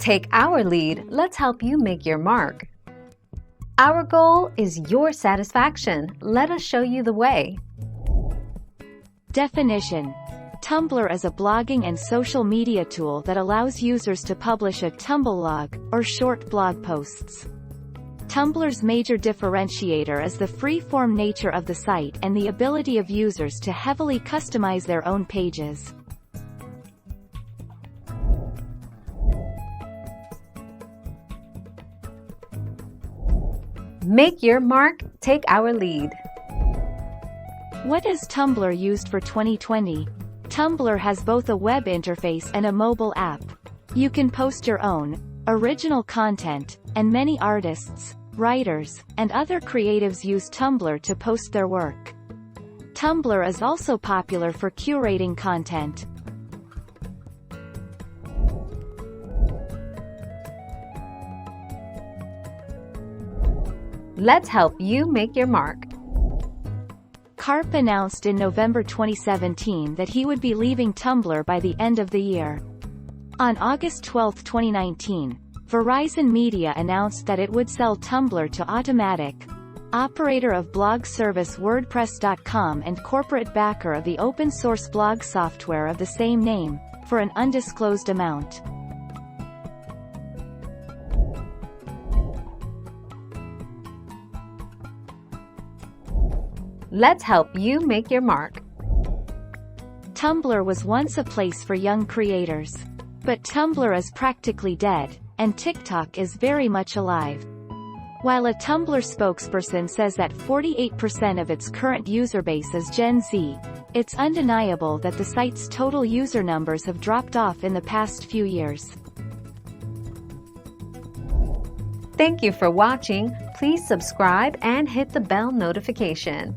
Take our lead, let's help you make your mark. Our goal is your satisfaction. Let us show you the way. Definition: Tumblr is a blogging and social media tool that allows users to publish a Tumblr or short blog posts. Tumblr's major differentiator is the free-form nature of the site and the ability of users to heavily customize their own pages. Make your mark, take our lead. What is Tumblr used for 2020? Tumblr has both a web interface and a mobile app. You can post your own original content, and many artists, writers, and other creatives use Tumblr to post their work. Tumblr is also popular for curating content. Let's help you make your mark. Karp announced in November 2017 that he would be leaving Tumblr by the end of the year. On August 12, 2019, Verizon Media announced that it would sell Tumblr to Automatic, operator of blog service WordPress.com and corporate backer of the open-source blog software of the same name, for an undisclosed amount. Let's help you make your mark. Tumblr was once a place for young creators. But Tumblr is practically dead, and TikTok is very much alive. While a Tumblr spokesperson says that 48% of its current user base is Gen Z, it's undeniable that the site's total user numbers have dropped off in the past few years. Thank you for watching. Please subscribe and hit the bell notification.